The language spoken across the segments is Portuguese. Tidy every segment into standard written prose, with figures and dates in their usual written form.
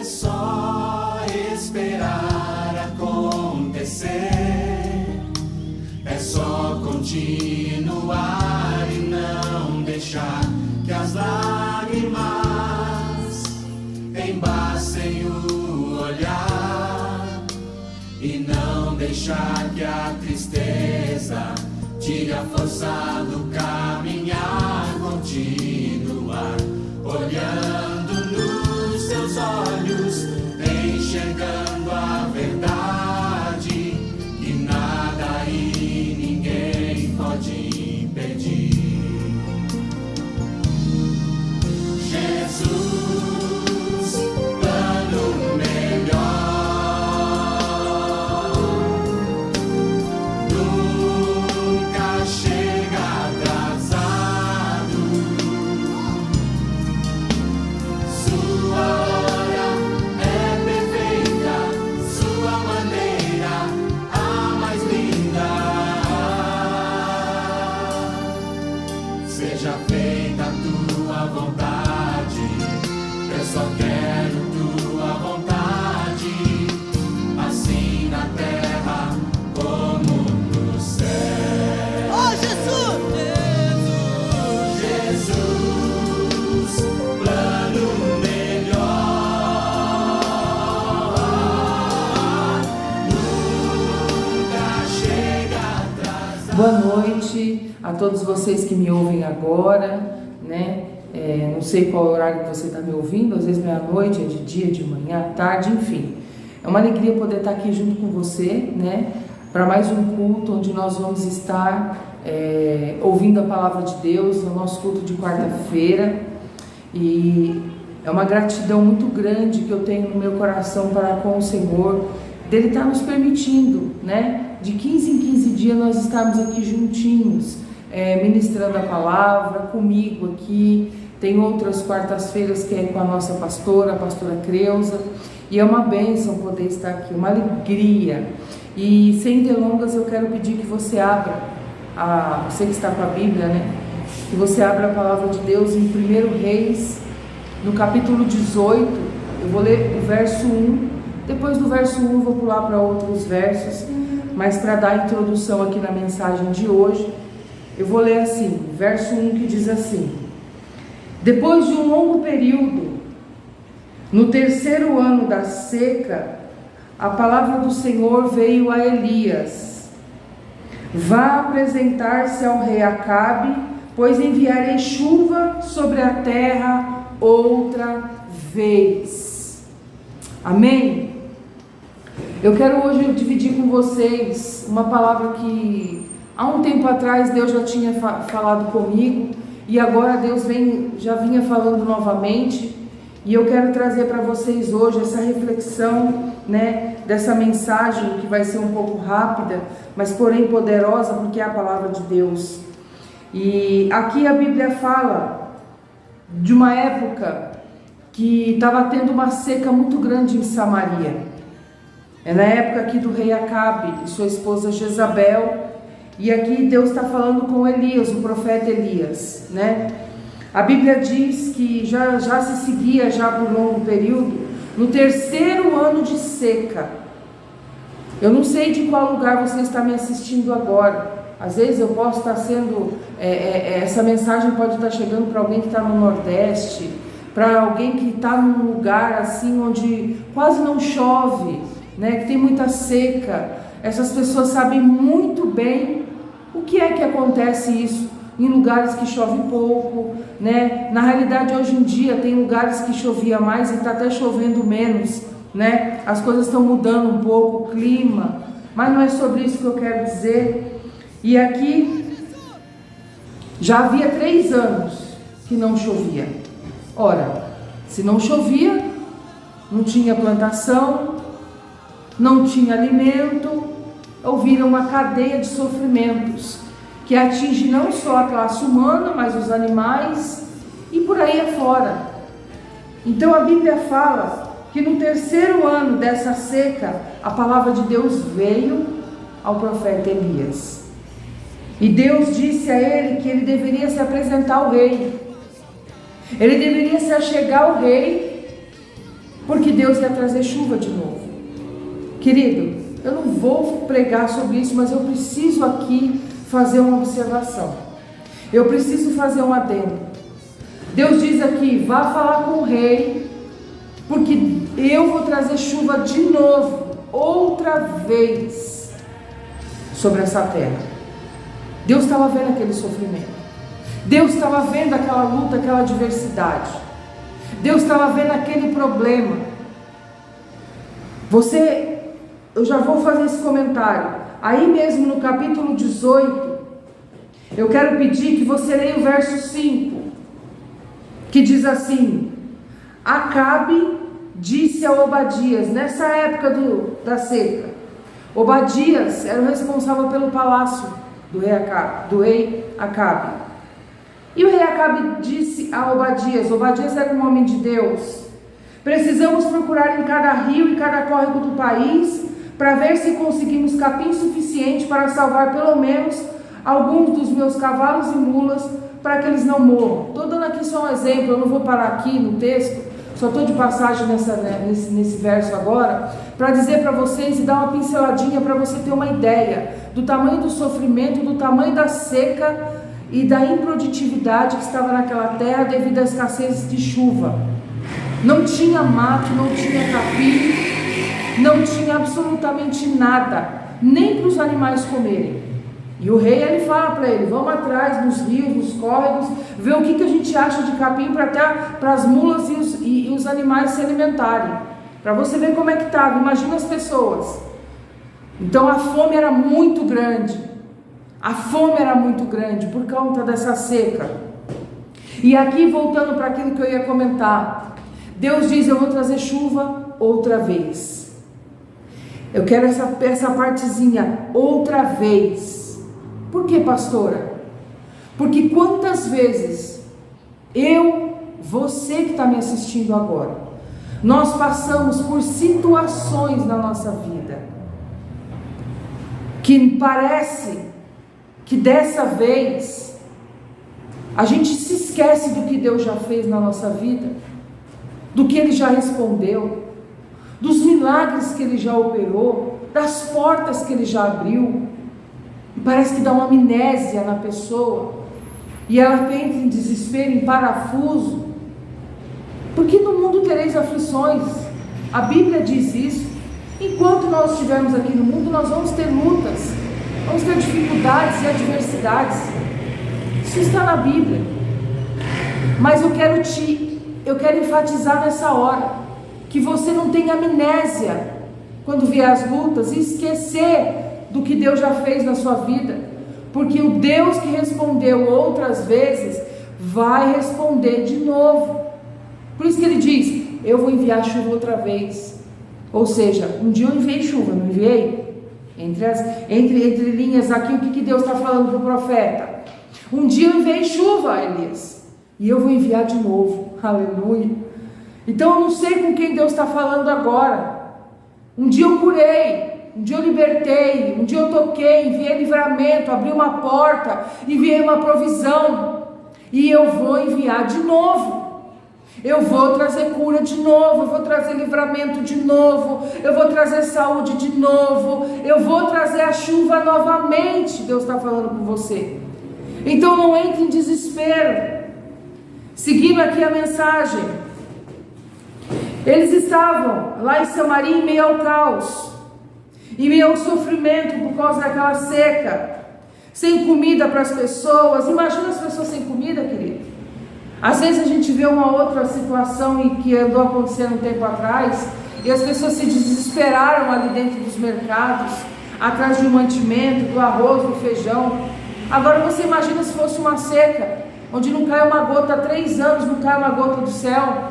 É só esperar acontecer, é só continuar e não deixar que as lágrimas embacem o olhar, e não deixar que a tristeza tire a força do caminhar. Continuar olhando nos seus olhos, enxergando a verdade, que nada e ninguém pode impedir. Jesus, plano melhor, nunca chega atrasado. Sua hora é perfeita, sua maneira a mais linda. Seja feita a tua vontade, eu só quero tua vontade, assim na terra como no céu. Oh, Jesus! Jesus, plano melhor, nunca chega atrasado. Boa noite a todos vocês que me ouvem agora, né? Não sei qual horário que você está me ouvindo, às vezes meia-noite, é de dia, de manhã, tarde, enfim. É uma alegria poder estar aqui junto com você, né? Para mais um culto onde nós vamos estar ouvindo a palavra de Deus, no nosso culto de quarta-feira. E é uma gratidão muito grande que eu tenho no meu coração para com o Senhor, dele estar nos permitindo, né? De 15 em 15 dias nós estarmos aqui juntinhos, ministrando a palavra, comigo aqui. Tem outras quartas-feiras que é com a nossa pastora, a pastora Creuza, e é uma bênção poder estar aqui, uma alegria. E sem delongas eu quero pedir que você abra, você que está com a Bíblia, né? Que você abra a palavra de Deus em 1 Reis, no capítulo 18, eu vou ler o verso 1, depois do verso 1 vou pular para outros versos, mas para dar a introdução aqui na mensagem de hoje, eu vou ler assim, verso 1 que diz assim: depois de um longo período, no terceiro ano da seca, a palavra do Senhor veio a Elias: vá apresentar-se ao rei Acabe, pois enviarei chuva sobre a terra outra vez. Amém? Eu quero hoje dividir com vocês uma palavra que há um tempo atrás Deus já tinha falado comigo, e agora Deus já vinha falando novamente, e eu quero trazer para vocês hoje essa reflexão, né, dessa mensagem que vai ser um pouco rápida, mas porém poderosa, porque é a palavra de Deus. E aqui a Bíblia fala de uma época que estava tendo uma seca muito grande em Samaria. É na época aqui do rei Acabe e sua esposa Jezabel. E aqui Deus está falando com Elias, o profeta Elias, né? A Bíblia diz que já se seguia já por um longo período, no terceiro ano de seca. Eu não sei de qual lugar você está me assistindo agora. Às vezes eu posso estar sendo, essa mensagem pode estar chegando para alguém que está no Nordeste, para alguém que está num lugar assim onde quase não chove, né? Que tem muita seca. Essas pessoas sabem muito bem o que é que acontece isso em lugares que chove pouco, né? Na realidade, hoje em dia, tem lugares que chovia mais e está até chovendo menos, né? As coisas estão mudando um pouco, o clima, mas não é sobre isso que eu quero dizer. E aqui, já havia 3 anos que não chovia. Ora, se não chovia, não tinha plantação, não tinha alimento, ouviram uma cadeia de sofrimentos que atinge não só a classe humana, mas os animais e por aí afora. Então a Bíblia fala que no terceiro ano dessa seca, a palavra de Deus veio ao profeta Elias. E Deus disse a ele que ele deveria se apresentar ao rei. Ele deveria se achegar ao rei porque Deus ia trazer chuva de novo. Querido, eu não vou pregar sobre isso, mas eu preciso aqui fazer uma observação. Eu preciso fazer um adendo. Deus diz aqui: vá falar com o rei, porque eu vou trazer chuva de novo, outra vez, sobre essa terra. Deus estava vendo aquele sofrimento. Deus estava vendo aquela luta, aquela adversidade. Deus estava vendo aquele problema. Eu já vou fazer esse comentário. Aí mesmo no capítulo 18, eu quero pedir que você leia o verso 5, que diz assim: Acabe disse a Obadias, nessa época da seca. Obadias era o responsável pelo palácio do rei Acabe. E o rei Acabe disse a Obadias era um homem de Deus: precisamos procurar em cada rio e cada córrego do país, para ver se conseguimos capim suficiente para salvar pelo menos alguns dos meus cavalos e mulas, para que eles não morram. Estou dando aqui só um exemplo, eu não vou parar aqui no texto, só estou de passagem nesse verso agora, para dizer para vocês e dar uma pinceladinha para você ter uma ideia do tamanho do sofrimento, do tamanho da seca e da improdutividade que estava naquela terra devido à escassez de chuva. Não tinha mato, não tinha capim, não tinha absolutamente nada, nem para os animais comerem. E o rei, ele fala para ele: vamos atrás nos rios, nos córregos, ver o que a gente acha de capim para as mulas e os animais se alimentarem, para você ver como é que estava. Imagina as pessoas. Então a fome era muito grande, por conta dessa seca. E aqui, voltando para aquilo que eu ia comentar, Deus diz: eu vou trazer chuva outra vez. Eu quero essa partezinha, outra vez. Por que, pastora? Porque quantas vezes você que está me assistindo agora, nós passamos por situações na nossa vida que parece que dessa vez a gente se esquece do que Deus já fez na nossa vida, do que Ele já respondeu, dos milagres que Ele já operou, das portas que Ele já abriu. Parece que dá uma amnésia na pessoa e ela entra em desespero, em parafuso, porque no mundo tereis aflições. A Bíblia diz isso. Enquanto nós estivermos aqui no mundo, nós vamos ter lutas, vamos ter dificuldades e adversidades. Isso está na Bíblia. Mas eu quero enfatizar nessa hora que você não tenha amnésia quando vier as lutas e esquecer do que Deus já fez na sua vida, porque o Deus que respondeu outras vezes vai responder de novo. Por isso que Ele diz: eu vou enviar chuva outra vez. Ou seja, um dia eu enviei chuva, não enviei? Entre linhas aqui, o que Deus está falando para o profeta? Um dia eu enviei chuva, Elias, e eu vou enviar de novo. Aleluia. Então eu não sei com quem Deus está falando agora. Um dia eu curei, um dia eu libertei, um dia eu toquei, enviei livramento, abri uma porta, enviei uma provisão, e eu vou enviar de novo. Eu vou trazer cura de novo, eu vou trazer livramento de novo, eu vou trazer saúde de novo, eu vou trazer a chuva novamente. Deus está falando com você. Então não entre em desespero. Seguindo aqui a mensagem, eles estavam lá em Samaria em meio ao caos, em meio ao sofrimento por causa daquela seca, sem comida para as pessoas. Imagina as pessoas sem comida, querido. Às vezes a gente vê uma outra situação em que andou acontecendo um tempo atrás, e as pessoas se desesperaram ali dentro dos mercados, atrás do mantimento, do arroz, do feijão. Agora você imagina se fosse uma seca, onde não cai uma gota há 3 anos, não cai uma gota do céu.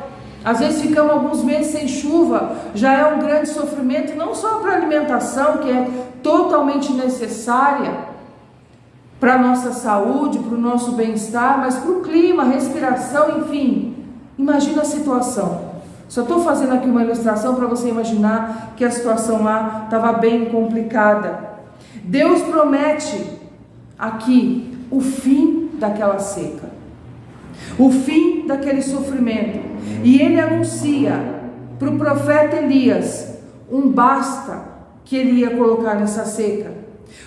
Às vezes ficamos alguns meses sem chuva, já é um grande sofrimento, não só para a alimentação, que é totalmente necessária para a nossa saúde, para o nosso bem-estar, mas para o clima, respiração, enfim. Imagina a situação. Só estou fazendo aqui uma ilustração para você imaginar que a situação lá estava bem complicada. Deus promete aqui o fim daquela seca, o fim daquele sofrimento, e Ele anuncia para o profeta Elias um basta que ele ia colocar nessa seca.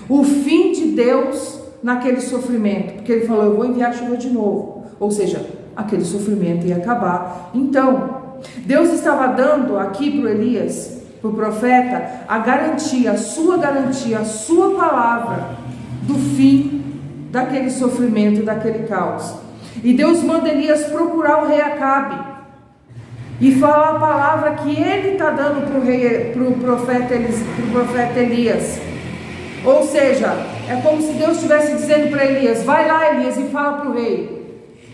O fim de Deus naquele sofrimento, porque ele falou: eu vou enviar chuva de novo, ou seja, aquele sofrimento ia acabar. Então, Deus estava dando aqui para o Elias, para o profeta, a garantia, a sua palavra do fim daquele sofrimento, daquele caos. E Deus manda Elias procurar o rei Acabe e falar a palavra que ele está dando para o profeta Elias. Ou seja, é como se Deus estivesse dizendo para Elias: vai lá, Elias, e fala para o rei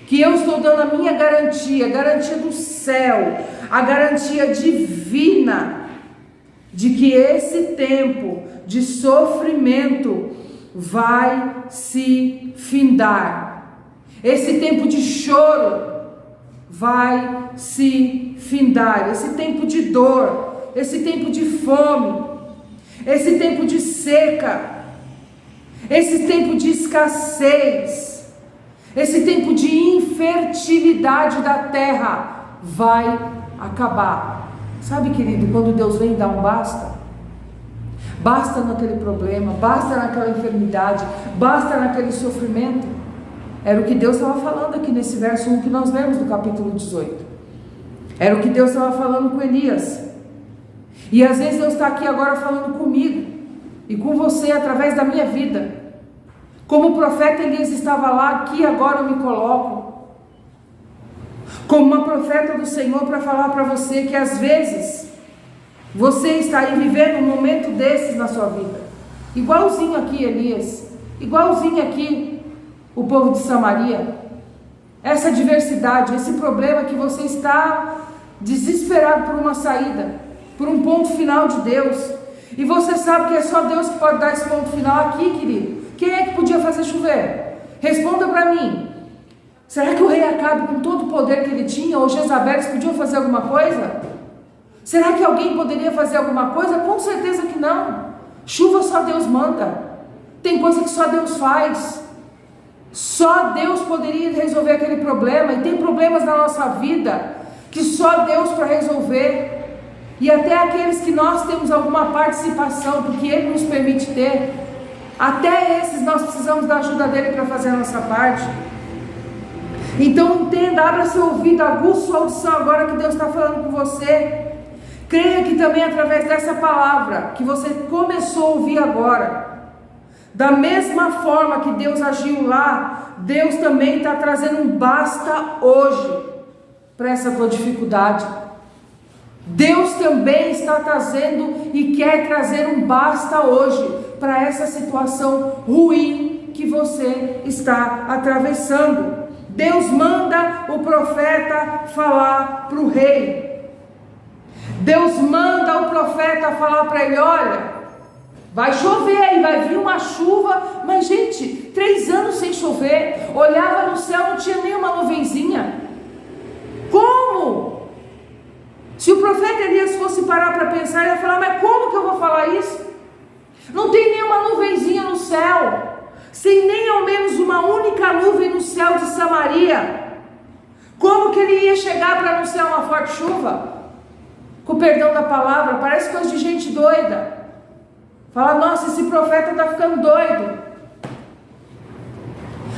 que eu estou dando a minha garantia, a garantia do céu, a garantia divina, de que esse tempo de sofrimento vai se findar. Esse tempo de choro vai se findar. Esse tempo de dor, esse tempo de fome, esse tempo de seca, esse tempo de escassez, esse tempo de infertilidade da terra vai acabar. Sabe, querido, quando Deus vem dar um basta, basta naquele problema, basta naquela enfermidade, basta naquele sofrimento. Era o que Deus estava falando aqui nesse verso 1 que nós lemos do capítulo 18. Era o que Deus estava falando com Elias. E às vezes Deus está aqui agora falando comigo e com você através da minha vida. Como o profeta Elias estava lá, aqui agora eu me coloco como uma profeta do Senhor para falar para você que às vezes você está aí vivendo um momento desses na sua vida, igualzinho aqui Elias, igualzinho aqui o povo de Samaria. Essa diversidade, esse problema que você está desesperado por uma saída, por um ponto final de Deus, e você sabe que é só Deus que pode dar esse ponto final aqui, querido. Quem é que podia fazer chover? Responda para mim. Será que o rei Acabe, com todo o poder que ele tinha, ou Jezabel, eles podiam fazer alguma coisa? Será que alguém poderia fazer alguma coisa? Com certeza que não. Chuva só Deus manda. Tem coisa que só Deus faz. Só Deus poderia resolver aquele problema. E tem problemas na nossa vida que só Deus para resolver. E até aqueles que nós temos alguma participação, porque Ele nos permite ter, até esses nós precisamos da ajuda dEle para fazer a nossa parte. Então entenda, abra seu ouvido, aguça sua audição agora que Deus está falando com você. Creia que também através dessa palavra que você começou a ouvir agora, da mesma forma que Deus agiu lá, Deus também está trazendo um basta hoje para essa tua dificuldade. Deus também está trazendo e quer trazer um basta hoje para essa situação ruim que você está atravessando. Deus manda o profeta falar para o rei. Deus manda o profeta falar para ele: olha, vai chover e vai vir uma chuva. Mas gente, 3 anos sem chover, olhava no céu, não tinha nenhuma nuvenzinha. Como? Se o profeta Elias fosse parar para pensar, ele ia falar: mas como que eu vou falar isso? Não tem nenhuma nuvenzinha no céu, sem nem ao menos uma única nuvem no céu de Samaria. Como que ele ia chegar para anunciar uma forte chuva? Com o perdão da palavra, parece coisa de gente doida. Fala: nossa, esse profeta está ficando doido.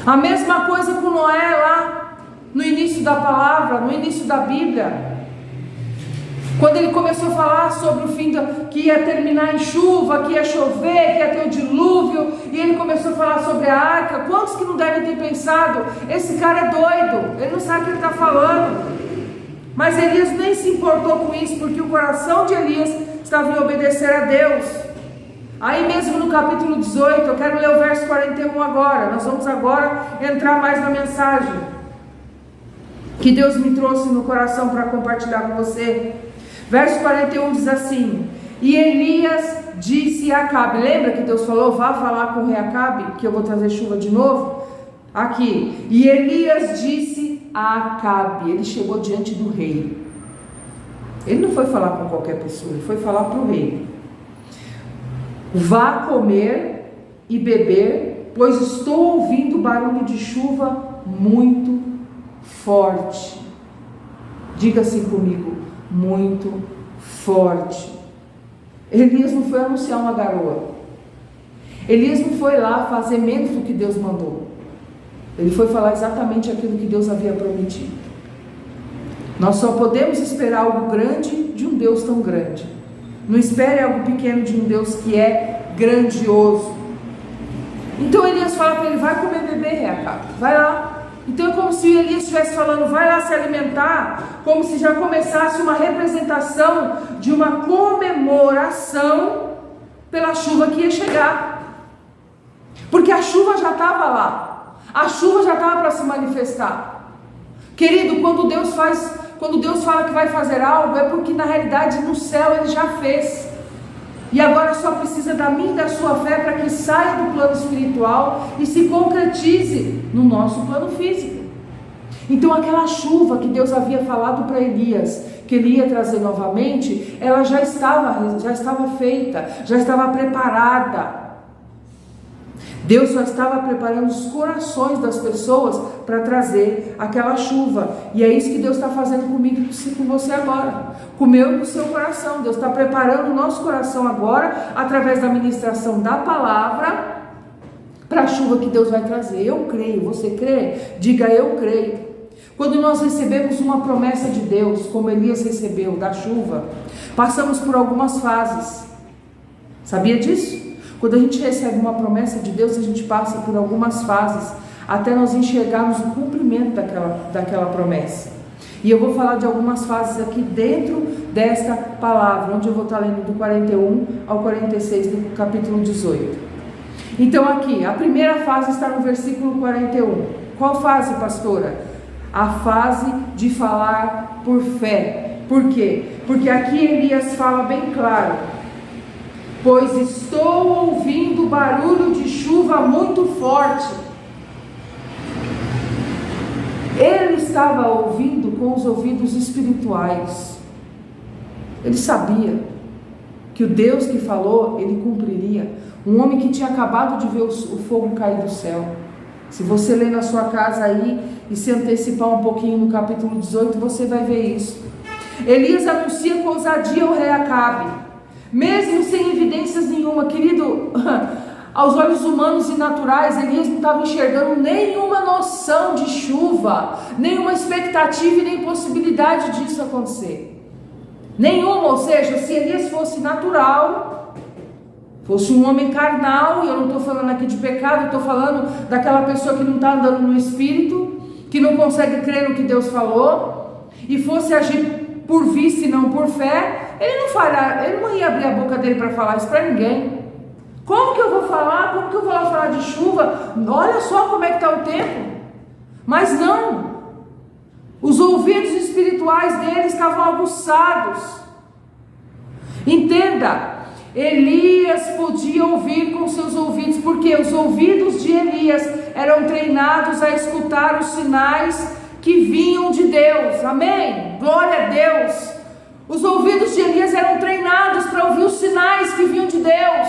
A mesma coisa com Noé lá, no início da palavra, no início da Bíblia. Quando ele começou a falar sobre o fim, que ia terminar em chuva, que ia chover, que ia ter o dilúvio, e ele começou a falar sobre a arca. Quantos que não devem ter pensado: esse cara é doido, ele não sabe o que ele está falando? Mas Elias nem se importou com isso, porque o coração de Elias estava em obedecer a Deus. Aí mesmo no capítulo 18, eu quero ler o verso 41 agora. Nós vamos agora entrar mais na mensagem que Deus me trouxe no coração para compartilhar com você. Verso 41 diz assim: e Elias disse a Acabe. Lembra que Deus falou: vá falar com o rei Acabe, que eu vou trazer chuva de novo? Aqui. E Elias disse a Acabe. Ele chegou diante do rei. Ele não foi falar com qualquer pessoa, ele foi falar para o rei: vá comer e beber, pois estou ouvindo barulho de chuva muito forte. Diga assim comigo: muito forte. Elias não foi anunciar uma garoa. Elias não foi lá fazer menos do que Deus mandou. Ele foi falar exatamente aquilo que Deus havia prometido. Nós só podemos esperar algo grande de um Deus tão grande. Não espere algo pequeno de um Deus que é grandioso. Então Elias fala para ele: vai comer e beber, Reacabe, vai lá. Então é como se Elias estivesse falando: vai lá se alimentar, como se já começasse uma representação de uma comemoração pela chuva que ia chegar. Porque a chuva já estava lá, a chuva já estava para se manifestar. Querido, quando Deus fala que vai fazer algo, é porque na realidade no céu Ele já fez. E agora só precisa da minha e da sua fé para que saia do plano espiritual e se concretize no nosso plano físico. Então aquela chuva que Deus havia falado para Elias, que ele ia trazer novamente, ela já estava feita, já estava preparada. Deus só estava preparando os corações das pessoas para trazer aquela chuva. E é isso que Deus está fazendo comigo e com você agora. Com o meu e com o seu coração. Deus está preparando o nosso coração agora, através da ministração da palavra, para a chuva que Deus vai trazer. Eu creio. Você crê? Diga: eu creio. Quando nós recebemos uma promessa de Deus, como Elias recebeu da chuva, passamos por algumas fases. Sabia disso? Quando a gente recebe uma promessa de Deus, a gente passa por algumas fases, até nós enxergarmos o cumprimento daquela promessa. E eu vou falar de algumas fases aqui dentro desta palavra, onde eu vou estar lendo do 41 ao 46 do capítulo 18. Então aqui, a primeira fase está no versículo 41. Qual fase, pastora? A fase de falar por fé. Por quê? Porque aqui Elias fala bem claro: pois estou ouvindo barulho de chuva muito forte. Ele estava ouvindo com os ouvidos espirituais. Ele sabia que o Deus que falou, Ele cumpriria. Um homem que tinha acabado de ver o fogo cair do céu. Se você ler na sua casa aí e se antecipar um pouquinho no capítulo 18, você vai ver isso. Elias anuncia com ousadia ao rei Acabe, mesmo sem evidências nenhuma. Querido, aos olhos humanos e naturais, Elias não estava enxergando nenhuma noção de chuva, nenhuma expectativa e nem possibilidade disso acontecer. Nenhuma. Ou seja, se Elias fosse natural, fosse um homem carnal, e eu não estou falando aqui de pecado, eu estou falando daquela pessoa que não está andando no Espírito, que não consegue crer no que Deus falou, e fosse agir por vista e não por fé, ele não ia abrir a boca dele para falar isso para ninguém. Como que eu vou falar? Como que eu vou lá falar de chuva? Olha só como é que está o tempo. Mas não. Os ouvidos espirituais dele estavam aguçados. Entenda. Elias podia ouvir com seus ouvidos, porque os ouvidos de Elias eram treinados a escutar os sinais que vinham de Deus. Amém? Glória a Deus. Os ouvidos de Elias eram treinados para ouvir os sinais que vinham de Deus.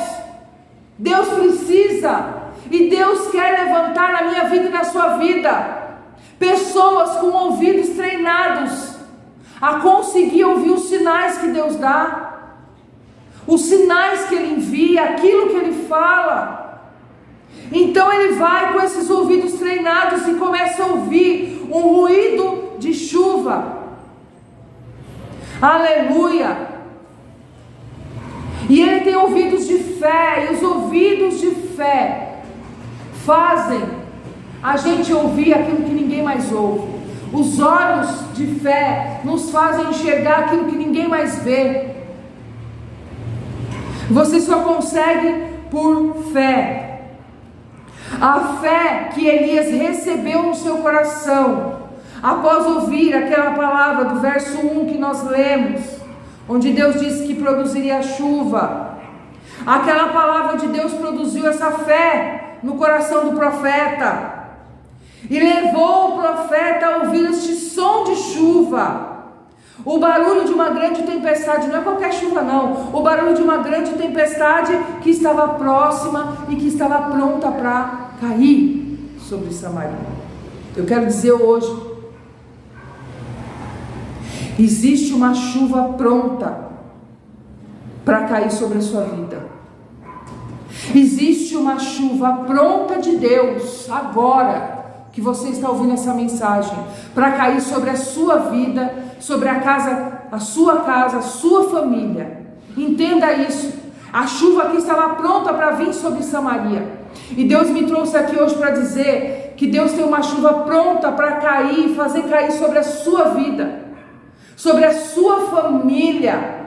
Deus precisa e Deus quer levantar na minha vida e na sua vida pessoas com ouvidos treinados a conseguir ouvir os sinais que Deus dá, os sinais que Ele envia, aquilo que Ele fala. Então ele vai com esses ouvidos treinados e começa a ouvir um ruído de chuva. Aleluia! E ele tem ouvidos de fé, e os ouvidos de fé fazem a gente ouvir aquilo que ninguém mais ouve. Os olhos de fé nos fazem enxergar aquilo que ninguém mais vê. Você só consegue por fé. A fé que Elias recebeu no seu coração, após ouvir aquela palavra do verso 1 que nós lemos, onde Deus disse que produziria chuva. Aquela palavra de Deus produziu essa fé no coração do profeta, e levou o profeta a ouvir este som de chuva. O barulho de uma grande tempestade, não é qualquer chuva não, o barulho de uma grande tempestade que estava próxima e que estava pronta para cair sobre Samaria. Eu quero dizer hoje, Existe uma chuva pronta para cair sobre a sua vida. Existe uma chuva pronta de Deus, agora que você está ouvindo essa mensagem, para cair sobre a sua vida, sobre a sua família. Entenda isso. A chuva aqui estava pronta para vir sobre Samaria. E Deus me trouxe aqui hoje para dizer que Deus tem uma chuva pronta para cair, fazer cair sobre a sua vida, sobre a sua família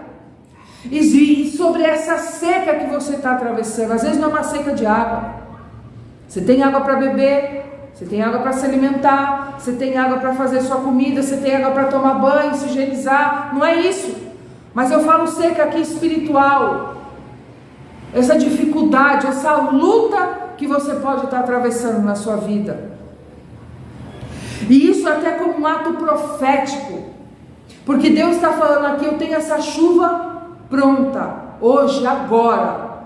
e sobre essa seca que você está atravessando. Às vezes não é uma seca de água. Você tem água para beber, você tem água para se alimentar, você tem água para fazer sua comida, você tem água para tomar banho, se higienizar. Não é isso. Mas eu falo seca aqui espiritual. Essa dificuldade, essa luta que você pode estar atravessando na sua vida. E isso até como um ato profético. Porque Deus está falando aqui, eu tenho essa chuva pronta, hoje, agora,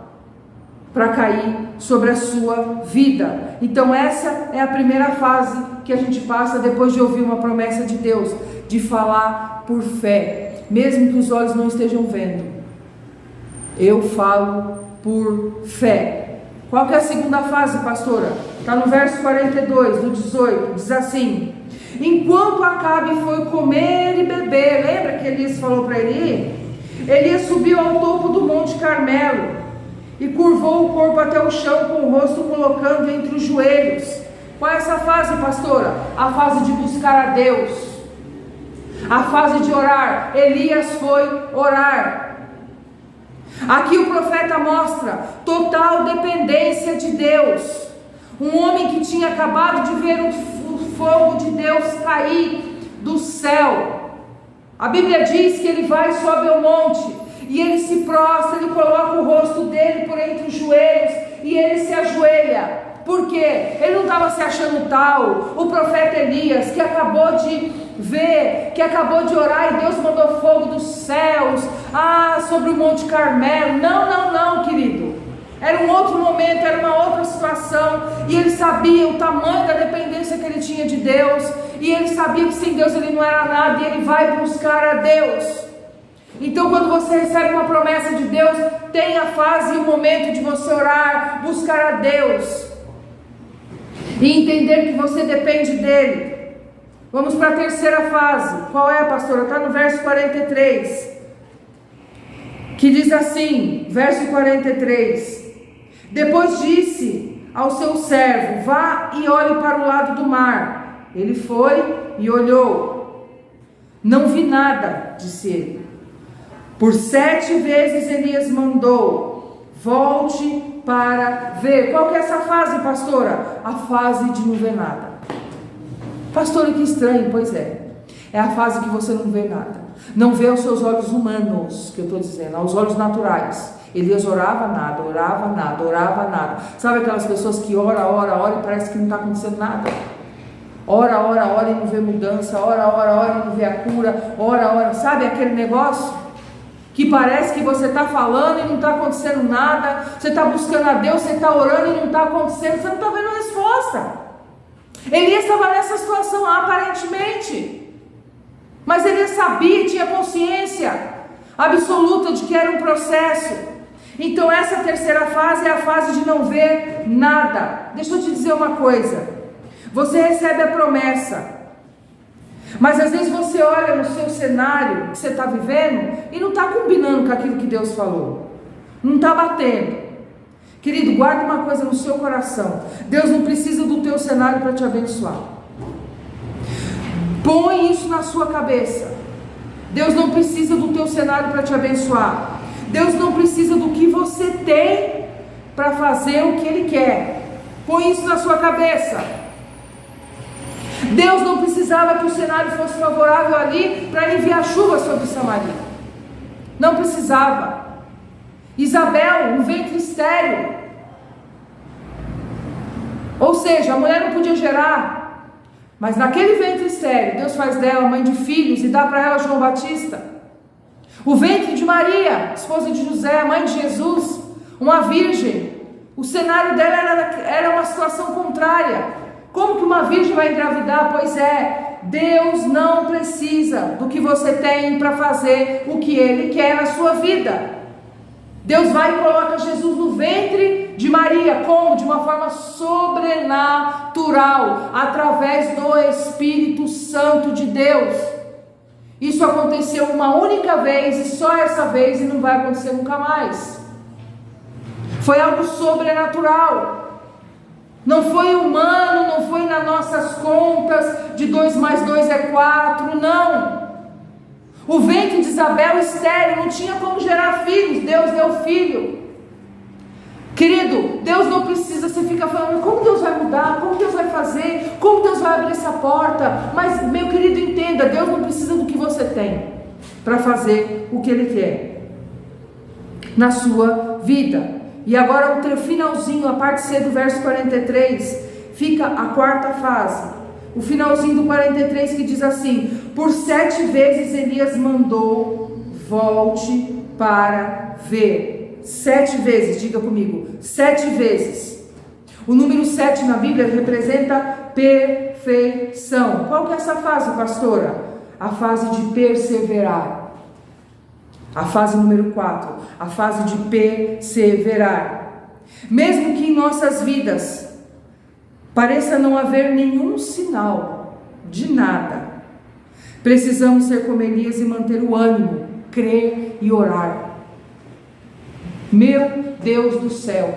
para cair sobre a sua vida. Então essa é a primeira fase que a gente passa depois de ouvir uma promessa de Deus, de falar por fé, mesmo que os olhos não estejam vendo. Eu falo por fé. Qual que é a segunda fase, pastora? Está no verso 42, do 18, diz assim: enquanto Acabe foi comer e beber, lembra que Elias falou para ele? Elias subiu ao topo do Monte Carmelo e curvou o corpo até o chão, com o rosto colocando entre os joelhos. Qual é essa fase, pastora? A fase de buscar a Deus, a fase de orar. Elias foi orar. Aqui o profeta mostra total dependência de Deus. Um homem que tinha acabado de ver o fogo de Deus cair do céu. A Bíblia diz que ele vai, sobe ao monte e ele se prostra, ele coloca o rosto dele por entre os joelhos e ele se ajoelha. Por quê? Ele não estava se achando tal, o profeta Elias, que acabou de ver, que acabou de orar e Deus mandou fogo dos céus, sobre o Monte Carmelo. Não, querido. Era um outro momento, era uma outra situação, e ele sabia o tamanho da dependência que ele tinha de Deus, e ele sabia que sem Deus ele não era nada, e ele vai buscar a Deus. Então, quando você recebe uma promessa de Deus, tem a fase e o momento de você orar, buscar a Deus e entender que você depende dele. Vamos para a terceira fase. Qual é, pastora? Está no verso 43, que diz assim, verso 43: depois disse ao seu servo: vá e olhe para o lado do mar. Ele foi e olhou. Não vi nada, disse ele. Por 7 vezes Elias mandou: volte para ver. Qual que é essa fase, pastora? A fase de não ver nada. Pastora, que estranho. Pois é. É a fase que você não vê nada. Não vê aos seus olhos humanos, que eu estou dizendo, aos olhos naturais. Elias orava nada, orava nada, orava nada. Sabe aquelas pessoas que ora e parece que não está acontecendo nada? Ora e não vê mudança, ora e não vê a cura, ora. Sabe aquele negócio que parece que você está falando e não está acontecendo nada, você está buscando a Deus, você está orando e não está acontecendo, você não está vendo a resposta. Elias estava nessa situação aparentemente, mas Elias sabia, tinha consciência absoluta de que era um processo. Então essa terceira fase é a fase de não ver nada. Deixa eu te dizer uma coisa: você recebe a promessa, mas às vezes você olha no seu cenário que você está vivendo e não está combinando com aquilo que Deus falou, não está batendo. Querido, guarda uma coisa no seu coração: Deus não precisa do teu cenário para te abençoar. Põe isso na sua cabeça. Deus não precisa do teu cenário para te abençoar. Deus não precisa do que você tem para fazer o que Ele quer. Põe isso na sua cabeça. Deus não precisava que o cenário fosse favorável ali para enviar chuva sobre Samaria. Não precisava. Isabel, um ventre estéril. Ou seja, a mulher não podia gerar, mas naquele ventre estéril, Deus faz dela mãe de filhos e dá para ela João Batista. O ventre de Maria, esposa de José, mãe de Jesus, uma virgem. O cenário dela era uma situação contrária. Como que uma virgem vai engravidar? Pois é, Deus não precisa do que você tem para fazer o que Ele quer na sua vida. Deus vai e coloca Jesus no ventre de Maria, como? De uma forma sobrenatural, através do Espírito Santo de Deus. Isso aconteceu uma única vez e só essa vez, e não vai acontecer nunca mais. Foi algo sobrenatural. Não foi humano, não foi nas nossas contas de 2 mais 2 é 4, não. O ventre de Isabel estéril, não tinha como gerar filhos, Deus deu filho. Querido, Deus não precisa, você fica falando, como Deus vai mudar, como Deus vai fazer, como Deus vai abrir essa porta, mas meu querido, entenda, Deus não precisa do que você tem, para fazer o que Ele quer, na sua vida. E agora o finalzinho, a parte C do verso 43, fica a quarta fase, o finalzinho do 43 que diz assim: por 7 vezes Elias mandou, volte para ver. 7 vezes, diga comigo, 7 vezes. O número 7 na Bíblia representa perfeição. Qual que é essa fase, pastora? A fase de perseverar. A fase número 4, a fase de perseverar. Mesmo que em nossas vidas pareça não haver nenhum sinal de nada, precisamos ser como Elias e manter o ânimo, crer e orar. Meu Deus do céu,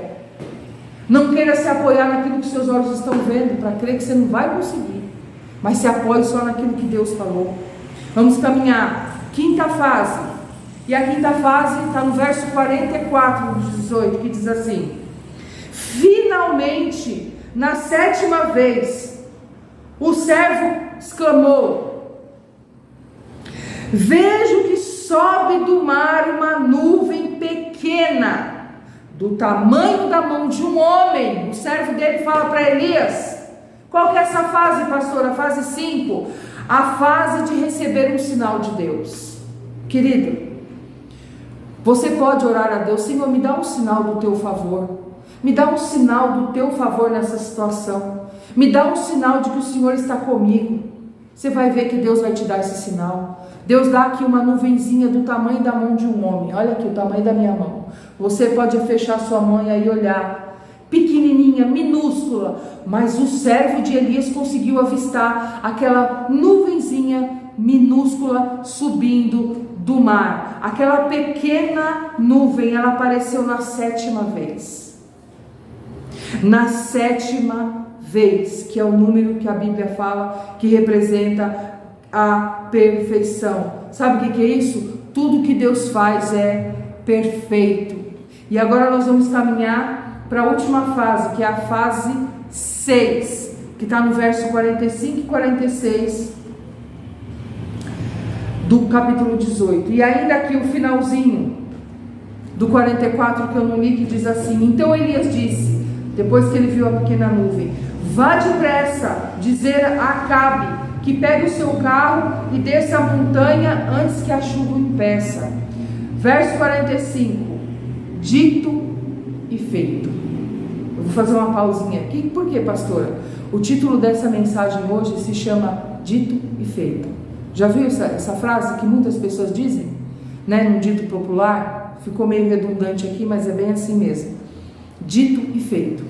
não queira se apoiar naquilo que seus olhos estão vendo, para crer que você não vai conseguir, mas se apoie só naquilo que Deus falou. Vamos caminhar. Quinta fase, e a quinta fase está no verso 44 do 18, que diz assim: finalmente, na 7ª vez, o servo exclamou: vejo que sobe do mar uma nuvem pequena, do tamanho da mão de um homem. O servo dele fala para Elias. Qual que é essa fase, pastor? A fase 5, a fase de receber um sinal de Deus. Querido, você pode orar a Deus: Senhor, me dá um sinal do teu favor, me dá um sinal do teu favor nessa situação, me dá um sinal de que o Senhor está comigo. Você vai ver que Deus vai te dar esse sinal. Deus dá aqui uma nuvenzinha do tamanho da mão de um homem. Olha aqui o tamanho da minha mão. Você pode fechar sua mão e aí olhar, pequenininha, minúscula, mas o servo de Elias conseguiu avistar aquela nuvenzinha minúscula subindo do mar. Aquela pequena nuvem, ela apareceu na 7ª vez. Na 7ª vez, que é o número que a Bíblia fala que representa a perfeição. Sabe o que é isso? Tudo que Deus faz é perfeito. E agora nós vamos caminhar para a última fase, que é a fase 6, que está no verso 45 e 46 do capítulo 18. E ainda aqui o finalzinho do 44 que eu não li, que diz assim: então Elias disse, depois que ele viu a pequena nuvem: vá depressa dizer a Acabe que pegue o seu carro e desça a montanha antes que a chuva o impeça. Verso 45, dito e feito. Eu vou fazer uma pausinha aqui. Por quê, pastora? O título dessa mensagem hoje se chama Dito e Feito. Já viu essa frase que muitas pessoas dizem, né, num dito popular? Ficou meio redundante aqui, mas é bem assim mesmo. Dito e feito.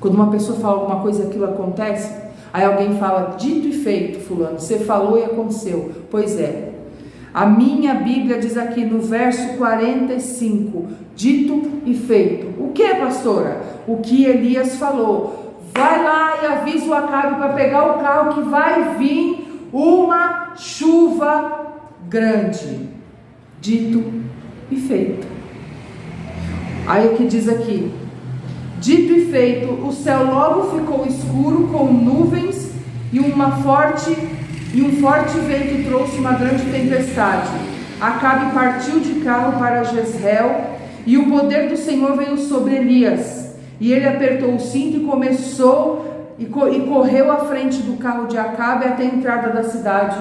Quando uma pessoa fala alguma coisa, aquilo acontece. Aí alguém fala: dito e feito, fulano, você falou e aconteceu. Pois é, a minha Bíblia diz aqui no verso 45, dito e feito. O que, pastora? O que Elias falou: vai lá e avisa o Acabe para pegar o carro que vai vir uma chuva grande. Dito e feito. Aí o que diz aqui: dito e feito, o céu logo ficou escuro com nuvens e um forte vento trouxe uma grande tempestade. Acabe partiu de carro para Jezreel e o poder do Senhor veio sobre Elias. E ele apertou o cinto e correu à frente do carro de Acabe até a entrada da cidade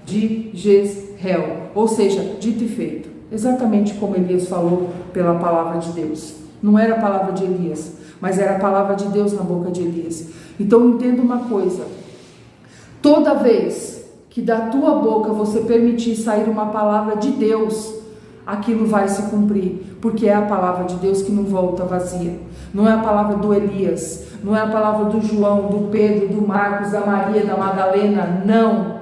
de Jezreel. Ou seja, dito e feito. Exatamente como Elias falou pela palavra de Deus. Não era a palavra de Elias, mas era a palavra de Deus na boca de Elias. Então entenda uma coisa: Toda vez que da tua boca você permitir sair uma palavra de Deus, aquilo vai se cumprir, porque é a palavra de Deus que não volta vazia. Não é a palavra do Elias, não é a palavra do João, do Pedro, do Marcos, da Maria, da Madalena, não.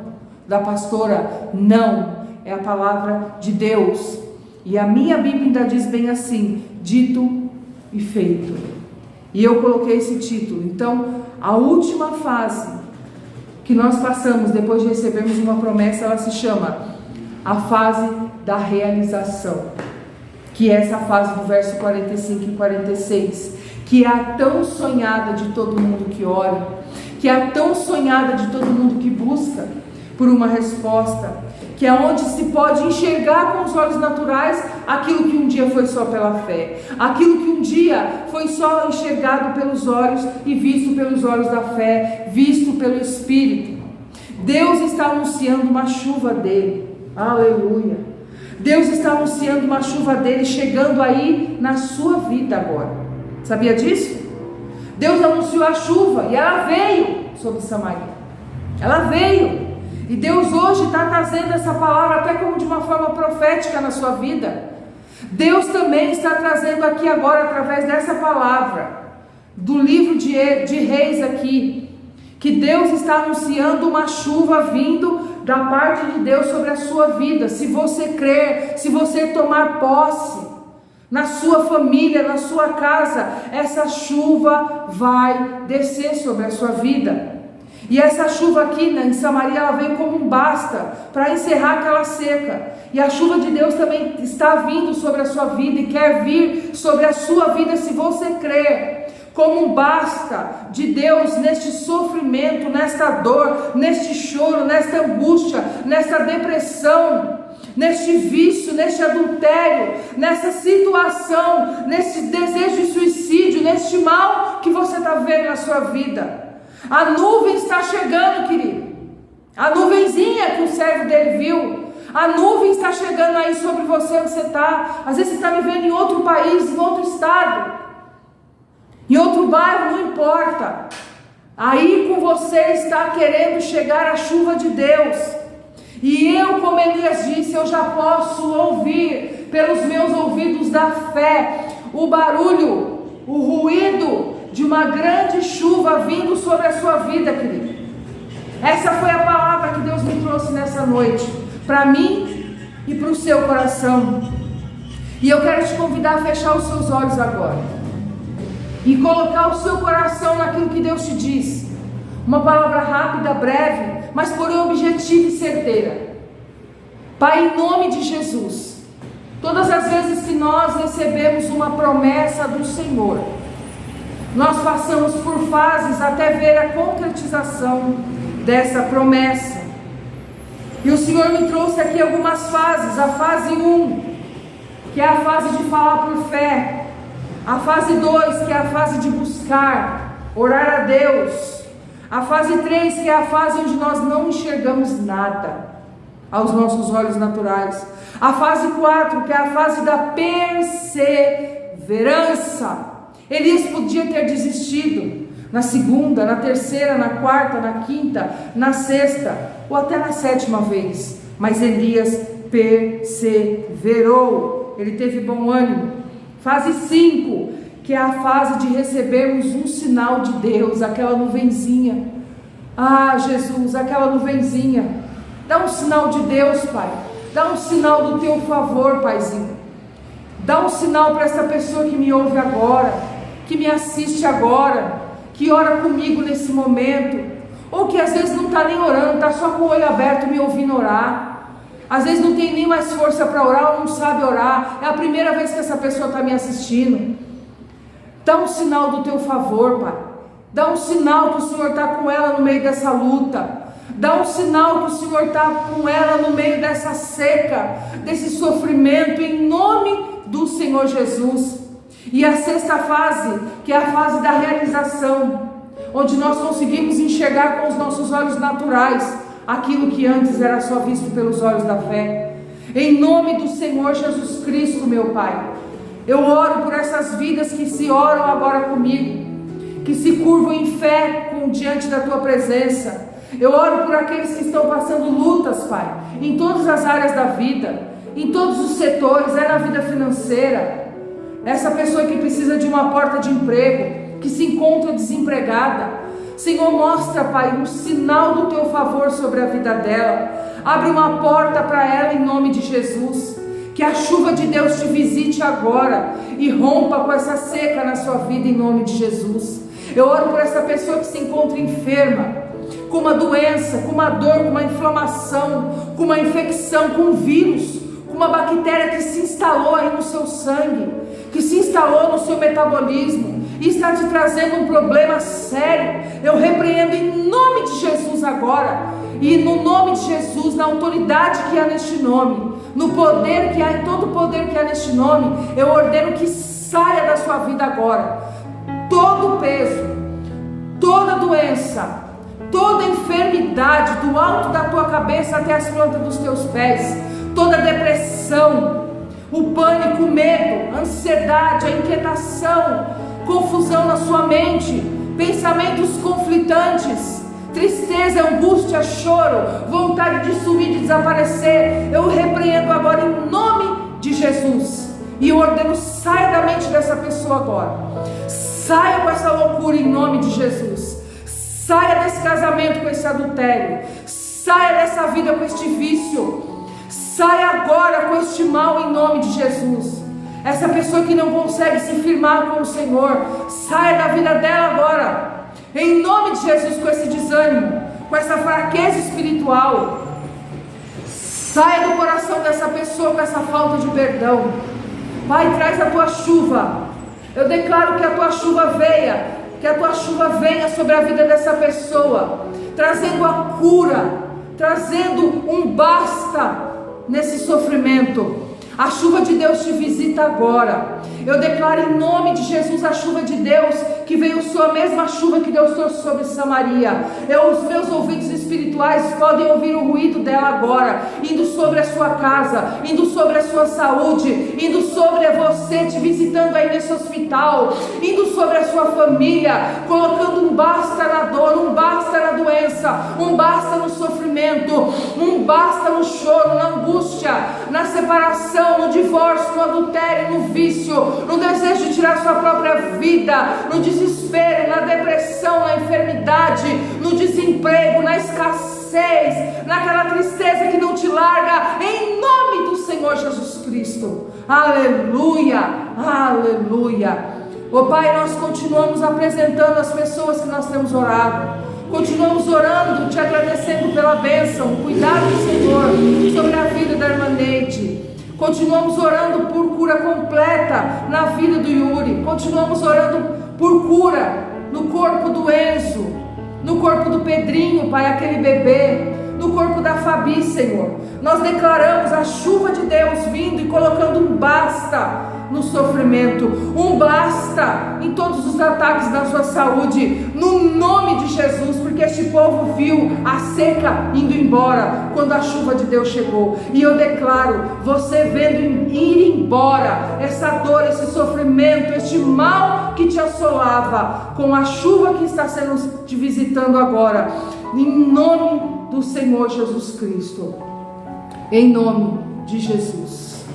Da pastora, não. É a palavra de Deus. E a minha Bíblia ainda diz bem assim: dito e feito. E eu coloquei esse título. Então, a última fase que nós passamos depois de recebermos uma promessa, ela se chama a fase da realização, que é essa fase do verso 45 e 46, que é a tão sonhada de todo mundo que ora, que é a tão sonhada de todo mundo que busca por uma resposta, que é onde se pode enxergar com os olhos naturais aquilo que um dia foi só pela fé, aquilo que um dia foi só enxergado pelos olhos e visto pelos olhos da fé, visto pelo Espírito. Deus está anunciando uma chuva dele, aleluia. Deus está anunciando uma chuva dele chegando aí na sua vida agora. Sabia disso? Deus anunciou a chuva e ela veio sobre Samaria. Ela veio. E Deus hoje está trazendo essa palavra até como de uma forma profética na sua vida. Deus também está trazendo aqui agora, através dessa palavra, do livro de Reis aqui, que Deus está anunciando uma chuva vindo da parte de Deus sobre a sua vida. Se você crer, se você tomar posse, na sua família, na sua casa, essa chuva vai descer sobre a sua vida. E essa chuva aqui em Samaria, ela veio como um basta para encerrar aquela seca. E a chuva de Deus também está vindo sobre a sua vida e quer vir sobre a sua vida se você crer. Como um basta de Deus neste sofrimento, nesta dor, neste choro, nesta angústia, nesta depressão, neste vício, neste adultério, nessa situação, nesse desejo de suicídio, neste mal que você está vendo na sua vida. A nuvem está chegando, querido. A nuvenzinha que o servo dele viu. A nuvem está chegando aí sobre você onde você está. Às vezes você está vivendo em outro país, em outro estado, em outro bairro, não importa. Aí com você está querendo chegar a chuva de Deus. E eu, como Elias disse, eu já posso ouvir pelos meus ouvidos da fé o barulho, o ruído de uma grande chuva vindo sobre a sua vida, querido. Essa foi a palavra que Deus me trouxe nessa noite, para mim e para o seu coração. E eu quero te convidar a fechar os seus olhos agora e colocar o seu coração naquilo que Deus te diz. Uma palavra rápida, breve, mas porém objetiva e certeira. Pai, em nome de Jesus, todas as vezes que nós recebemos uma promessa do Senhor, nós passamos por fases até ver a concretização dessa promessa. E o Senhor me trouxe aqui algumas fases. A fase 1, que é a fase de falar por fé. A fase 2, que é a fase de buscar, orar a Deus. A fase 3, que é a fase onde nós não enxergamos nada aos nossos olhos naturais. A fase 4, que é a fase da perseverança. Elias podia ter desistido na segunda, na terceira, na quarta, na quinta, na sexta ou até na sétima vez, mas Elias perseverou, ele teve bom ânimo. Fase 5, que é a fase de recebermos um sinal de Deus, aquela nuvenzinha. Ah, Jesus, aquela nuvenzinha, dá um sinal de Deus, Pai, dá um sinal do teu favor, Paizinho. Dá um sinal para essa pessoa que me ouve agora, que me assiste agora, que ora comigo nesse momento, ou que às vezes não está nem orando, está só com o olho aberto me ouvindo orar. Às vezes não tem nem mais força para orar, ou não sabe orar, é a primeira vez que essa pessoa está me assistindo. Dá um sinal do teu favor, Pai. Dá um sinal que o Senhor está com ela no meio dessa luta. Dá um sinal que o Senhor está com ela no meio dessa seca, desse sofrimento, em nome do Senhor Jesus. E a sexta fase, que é a fase da realização, onde nós conseguimos enxergar com os nossos olhos naturais aquilo que antes era só visto pelos olhos da fé. Em nome do Senhor Jesus Cristo, meu Pai, eu oro por essas vidas que se oram agora comigo, que se curvam em fé diante da Tua presença, Eu oro por aqueles que estão passando lutas, Pai, em todas as áreas da vida, em todos os setores, na vida financeira. Essa pessoa que precisa de uma porta de emprego, que se encontra desempregada, Senhor, mostra, Pai, um sinal do Teu favor sobre a vida dela. Abre uma porta para ela em nome de Jesus. Que a chuva de Deus te visite agora e rompa com essa seca na sua vida em nome de Jesus. Eu oro por essa pessoa que se encontra enferma, com uma doença, com uma dor, com uma inflamação, com uma infecção, com um vírus, com uma bactéria que se instalou aí no seu sangue, que se instalou no seu metabolismo e está te trazendo um problema sério. Eu repreendo em nome de Jesus agora, e no nome de Jesus, na autoridade que há neste nome, no poder que há, em todo o poder que há neste nome, eu ordeno que saia da sua vida agora todo o peso, toda doença, toda enfermidade, do alto da tua cabeça até as plantas dos teus pés, toda depressão, o pânico, o medo, a ansiedade, a inquietação, confusão na sua mente, pensamentos conflitantes, tristeza, angústia, choro, vontade de sumir, de desaparecer, eu repreendo agora em nome de Jesus, e eu ordeno, saia da mente dessa pessoa agora, saia com essa loucura em nome de Jesus, saia desse casamento com esse adultério, saia dessa vida com este vício, saia agora com este mal em nome de Jesus. Essa pessoa que não consegue se firmar com o Senhor, saia da vida dela agora, em nome de Jesus, com esse desânimo, com essa fraqueza espiritual. Saia do coração dessa pessoa com essa falta de perdão. Pai, traz a tua chuva. Eu declaro que a tua chuva venha, que a tua chuva venha sobre a vida dessa pessoa, trazendo a cura, trazendo um basta nesse sofrimento. A chuva de Deus te visita agora. Eu declaro em nome de Jesus a chuva de Deus, que veio sua mesma chuva que Deus trouxe sobre Samaria. Os meus ouvidos espirituais podem ouvir o ruído dela agora, indo sobre a sua casa, indo sobre a sua saúde, indo sobre você, te visitando aí nesse hospital, indo sobre a sua família, colocando um basta na dor, um basta na doença, um basta no sofrimento, um basta no choro, na angústia, na separação, no divórcio, no adultério, no vício, no desejo de tirar sua própria vida, no desespero, na depressão, na enfermidade, no desemprego, na escassez, naquela tristeza que não te larga, em nome do Senhor Jesus Cristo. Aleluia, aleluia. Ó Pai, nós continuamos apresentando as pessoas que nós temos orado, continuamos orando, te agradecendo pela bênção, o cuidado do Senhor sobre a vida da irmã Neide. Continuamos orando por cura completa na vida do Yuri. Continuamos orando por cura no corpo do Enzo, no corpo do Pedrinho, Pai, aquele bebê, no corpo da Fabi, Senhor. Nós declaramos a chuva de Deus vindo e colocando um basta no sofrimento, um basta em todos os ataques da sua saúde, no nome de Jesus, porque este povo viu a seca indo embora quando a chuva de Deus chegou. E eu declaro, você vendo ir embora essa dor, esse sofrimento, este mal que te assolava, com a chuva que está sendo te visitando agora, em nome do Senhor Jesus Cristo, em nome de Jesus.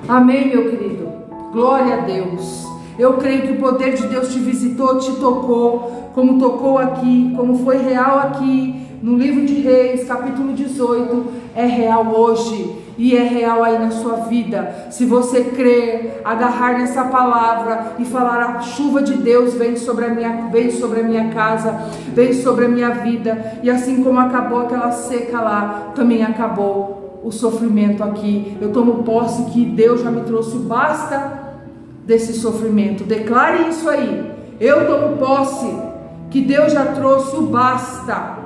Amém, meu querido. Glória a Deus. Eu creio que o poder de Deus te visitou, te tocou, como tocou aqui, como foi real aqui no livro de Reis, capítulo 18, é real hoje e é real aí na sua vida. Se você crer, agarrar nessa palavra e falar, a chuva de Deus vem sobre a minha casa, vem sobre a minha vida, e assim como acabou aquela seca lá, também acabou o sofrimento aqui. Eu tomo posse que Deus já me trouxe o basta desse sofrimento. Declare isso aí. Eu tomo posse que Deus já trouxe o basta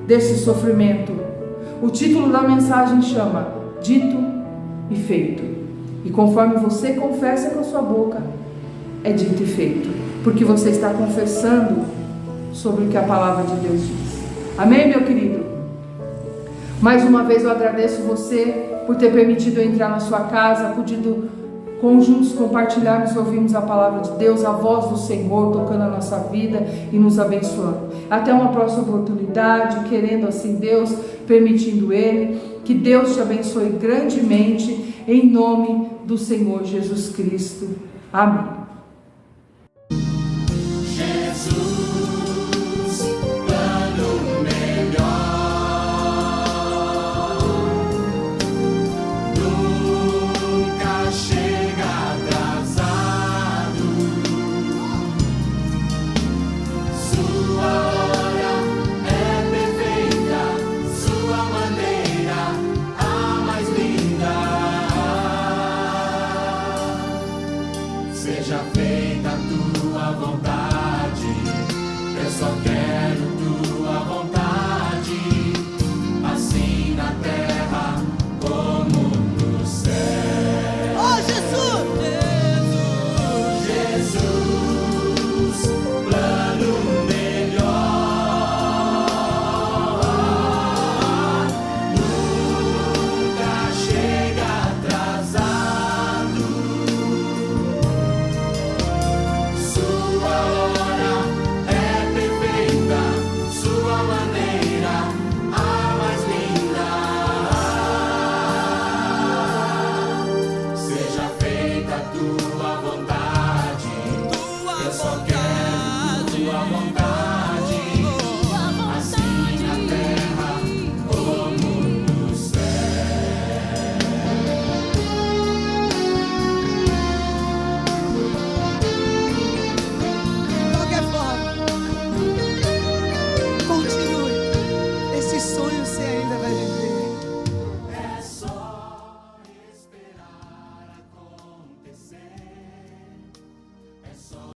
desse sofrimento. O título da mensagem chama Dito e Feito. E conforme você confessa com a sua boca, é dito e feito, porque você está confessando sobre o que a palavra de Deus diz. Amém, meu querido? Mais uma vez eu agradeço você por ter permitido eu entrar na sua casa, podido juntos compartilharmos e ouvirmos a palavra de Deus, a voz do Senhor tocando a nossa vida e nos abençoando. Até uma próxima oportunidade, querendo assim Deus, permitindo Ele, que Deus te abençoe grandemente, em nome do Senhor Jesus Cristo. Amém. Seja feita a tua vontade, eu só quero